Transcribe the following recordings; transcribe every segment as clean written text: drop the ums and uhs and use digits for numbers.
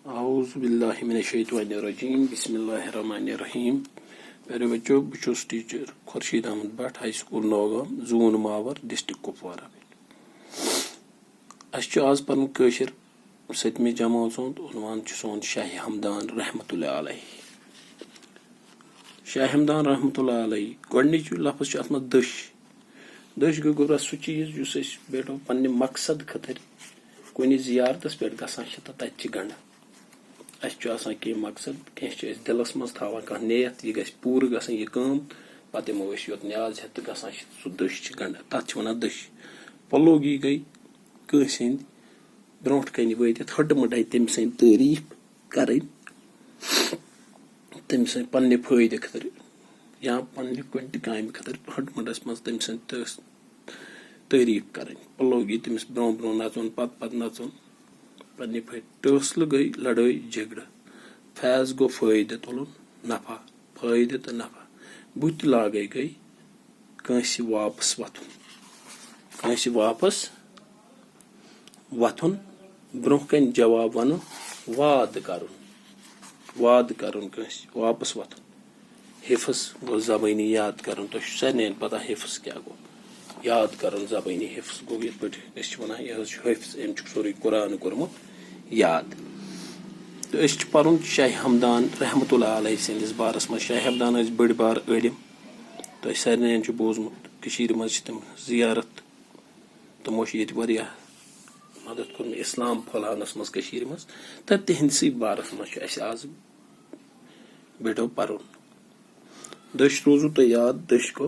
आऊज़ु बिल्लाहि मिनश्शैतानिर्रजीम बिस्मिल्लाहिर्रहमानिर्रहीम। प्यारे बच्चों, बस teacher Khurshid Ahmad Bhat high school Naugam zone Mawer district Kupwara. आज पन कशिर 7वीं जमात उन्वान सोन शाह हमदान रहमतुल्लाह अलैह। शाह हमदान रहमतुल्लाह अलैह गोडनिच लफ्ज़ अत मज दश दश गो सह चीज जुस बेटो पन्ने मकसद खतर कुन जियारतस पे गसान तत गंड कह मकसद कह दिलस मज थावान कह नियत यह गस पूर गसन यह काम पत यमो योत न्याज हेत गसान सह दश गंड तथ वन दश पलोगी गई कंस हंद ब्रोट कन वत हटमट तम सद तारीफ कर तम सद पन्ने फायदे खतर या पन्ने कुन काम खतर हटमटस मज तम सद तारीफ कर पलोगी तमिस ब्रो ब्रो नचन पत नचन पन्ने टसल गई लड़ाई झगड़ फैज गो फायदे तुलन नफा फायदे तो नफा बुत लागे गई कंस वापस वथुन ब्रो कन जवाब वन वाद कर कंस वापस वथुन हिफ्स गो जबानी याद कर तो सारे पता हिफ्स क्या गो याद कर जबानी हिफ्स गो ये वन यह हिफ्स अम सोरे कुरान कोर्मुत याद तो पर्न शाह हमदान रहमतुल्लाह अलैह सदिस बारस मज शाह हमदान बड़ बार इलम तो सारे बोजमुत मज तम जियारत तमो ये मदद कोर इस्लाम फैलानस मज मज तो तिहंदस बारस मज आज बेटो पर्न दश रोजू तो याद दश गो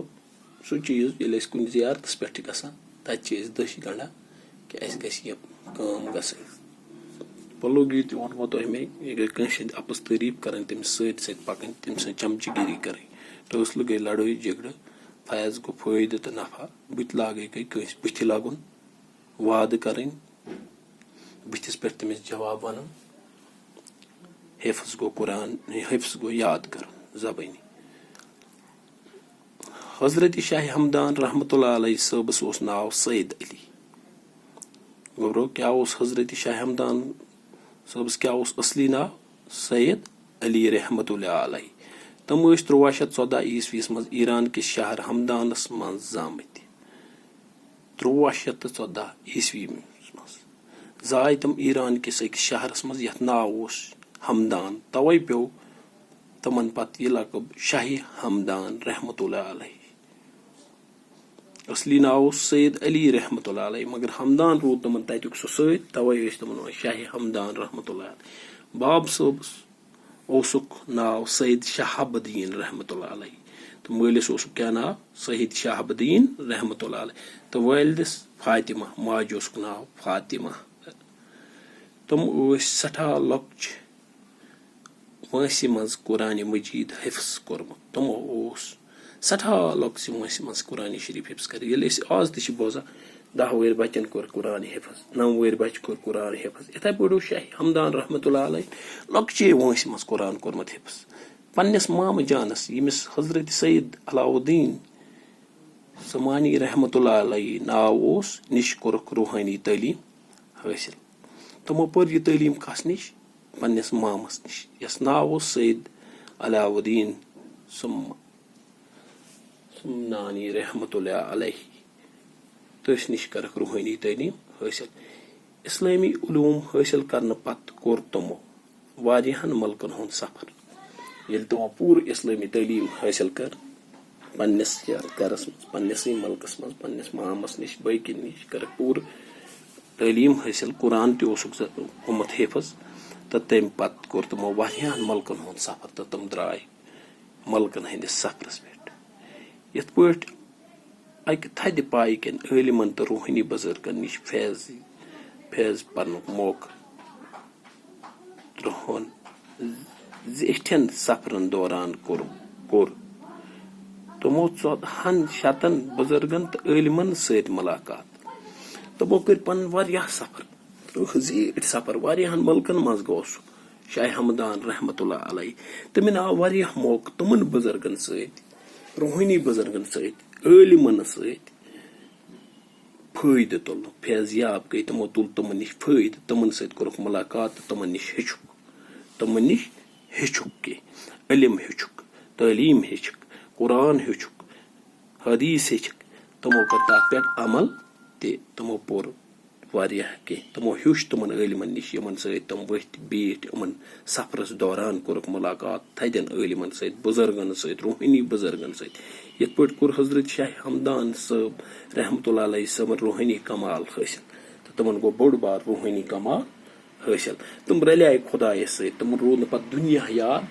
सह चीज ये कुन जियारतस पे गसान तत दश गंडा कि काम गस पलोगी वो तो मे यह कंस अपस तारीफ कर तमिस सत पकन तम चमचगिरी कर टसल गई लड़ाई झगड़ फैज गो फायदे तो नफा बुत लागे गई कंस बुथ लगुन वाद कर बुथिस पे तमिस जवाब वन हिफ्स गो कुरान हिफ्स गो याद कर जबानी। हजरत शाह हमदान रहमतुल्लाह अलैह सबस नाव सैयद अली गोब्रो क्या हजरत शाह हमदान सबस क्या असली नाव सैयद अली रहमतुल्लाह अलैह। तम 1314 ईस्वीस मज ईरान के शहर हमदानस मज जामत 1314 ईस्वी मज जाय तम ईरान किस अकिस शहरस मज यथ नाव हमदान तवे पे तमन पत यह लकब शाह हमदान रहमतुल्लाह अलैह। असली नाव सैयद अली रहमतुल्लाह अलैह मगर हमदान रूद तमन तक सह सत तवे तमन शाह हमदान रहमतुल्लाह। बाब सबस ओसुक नाव सैयद शहाबुद्दीन रहमतुल्लाह अलैह तो मालिस ओसुक क्या नाव सैयद शहाबुद्दीन रहमतुल्लाह अलैह तो वालिदस फातिमा माज ओसुक नाव फातिमा। तम सठा लक्च वंसि मज कुरान मजीद हिफ्स कोर्मुत तमो सठा लक्स वंसि मज कुरान शरीफ हिफ्स कर आज तश बोजा 10 वहर बचन कोर कुरान हिफ्स 9 वहर बच कोर कुरान हिफ्स इथे पढ़ो शाह हमदान रहमतुल्लाह अलैह लक्चे वंसि मज कुरान कोर्मुत हिफ्स पन्नस माम जानस यमिस हजरत सैयद अलाउद्दीन समानी रहमतुल्लाह अलैह नाव निश कोरक रूहानी तालीम हासिल तमो पर यह तालीम कस निश पन्नस मामस निश यस नाव सैयद अलाउद्दीन सुमनानी रहमतुल्लाह अलैह तस निश करक रूहानी तालीम हासिल। इस्लामी उलूम हासिल करने पत कोर तमो वारियाहन मुल्कन हुंद सफर येल तमो पूर इस्लामी तालीम हासिल कर पन्नस गरस मज पन्नस मुल्कस मज पन्नस मामस निश बकिन निश कर पूर तालीम हासिल कुरान तुमुत हिफ्स तो तम पत कोर तमो वारियाहन मुल्कन हुंद सफर तो तम द्राय मुल्कन हंदिस सफरस पे यथ पट अक थद पाई कन इलमन तो रूहानी बुजुर्गन निश फैज पर्नुक मौक त्रोहन जिठन सफरन दौरान कोर तमो 1400 बुजुर्गन तो इलमन सत मुलाकात तमो कर पन वारियाह सफर जीठ सफर वारियाहन मुल्कन मज गो शाह हमदान रहमतुल्लाह अलैह तमिन आव वारियाह मौक तमन बुजुर्गन सत रूहानी बुजुर्गन सत इलमन सत फायदे तुल फैज याब गई तमो तुल तमन निश फायदे तमन सत कोरक मुलाकात तमन निश हेचुक तमन निश हेचुक के इल्म हेचुक तालीम हेचुक कुरान हेचुक हदीस हेचुक तमो कर तथ पे अमल ते तमो पोर वारिया के तमो हुश तमन इल्मन निश यमन सत तम वथ बीठ यमन सफरस दौरान कोरक मुलाकात थदन इल्मन सत बुजुर्गन सत रूहानी बुजुर्गन सत यथ पे कोर हजरत शाह हमदान साहब रहमतुल्लाह अलैहि सबन रूहानी कमाल हासिल तो तमन गो बोड़ बार रूहानी कमाल हासिल तुम रलियाय खुदायस सत तुम रोद न पत दुनिया याद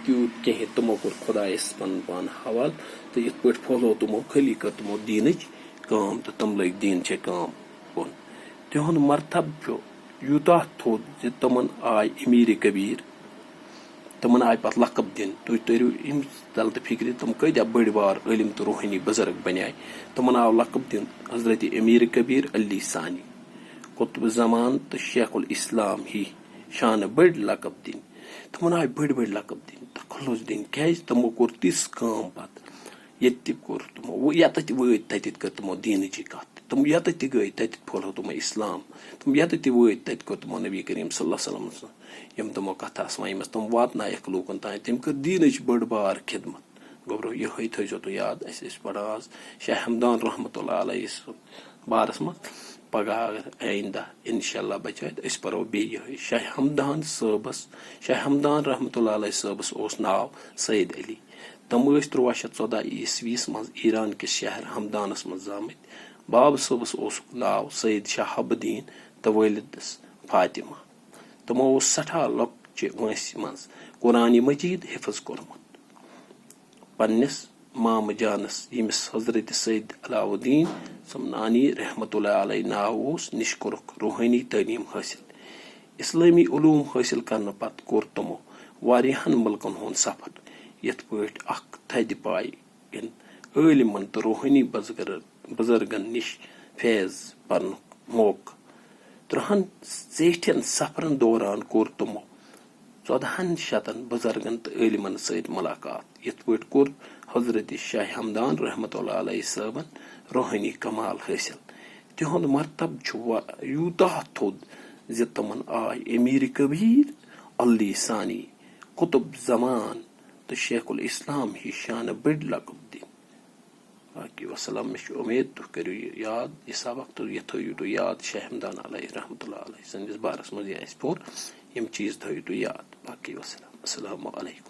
त्यूत कह तमो कोर खुदायस पन पान हवाल तो यथ पे फॉलो तमो खाली कर तमो दीनच काम तो तम लग दीन चे काम बोन तिहुंद मरतब यूता थोद जे तमन आय अमीर कबीर तमन आय पत लकब दिन तुम तरू अम तल तो फिक्र तम कत्या बड़ बार इल्म तो रूहानी बुजुर्ग बनियाय तमन आव लकब दिन हजरत अमीर कबीर अली सानी कुतुब जमान तो शेखुल इस्लाम ही शान बड़ लकब दिन तमन आय बड़ बड़ लकब दिन तो खलूस दिन क्या तमो कोर तिस काम पत ये कोर तमो यत वत तत कर तमो दीनच कत तुम यत गई तत फॉलो तुम इस्लाम तुम यत वत तत कर तमो नबी करीम सल्लल्लाहु अलैहि वसल्लम यम तमो कथा वमस तुम वातनायक लूकन तान तम कर दीनच बड़ बार खिदमत गोब्रो ये थो तो याद पढ़ा आज शाह हमदान रहमतुल्लाह अलैहि बारस मत पगह अगर आइंदा इंशाल्लाह बचात पो बे शाह हमदान रहमतुल्लाह अलैहि सबस नाव सईद अली तम 1314 ईस्वीस मज ईरान किस शहर हमदानस मज जामत बाब सबस नाव सईद शहाबुद्दीन तो वालिदस फातिमा तमो सठा लक्चे वंस मज कुरान मजीद हिफज कोरमुत पन्निस माम जानस यमिस हजरत सईद अलाउद्दीन समनानी रहमतुल्लाह अलैहि नाव निश कोरक रूहानी तालीम हासिल इस्लामी उलूम हासिल करने पत कोर तमो वारियाहन मुल्कन हुंद सफर यथ पट अख थद पाय इल्मन तो रूहानी बुजुर्गन निश फैज पन मौक 13 सफरन दौरान कोर तमो 1400 बुजुर्गन तो इल्मन सत मुलाकात यथ पट कोर हजरत शाह हमदान रहमतुल्लाह अलैहि सबन रूहानी कमाल हासिल तिहुंद मरतब यूता थोद जे तमन आय अमीर कबीर अली सानी कुतुब जमान तो शेखुल इस्लाम ही शान बड़ लकब दिन बाकी वसलम में उम्मीद तुह करो याद ये सबक तो ये थो तो याद शाह हमदान अलैहि रहमतुल्लाह अलैहि संदिस बारस मज पोर यम चीज थो तो याद बाकी वसलम अस्सलामु अलैकुम।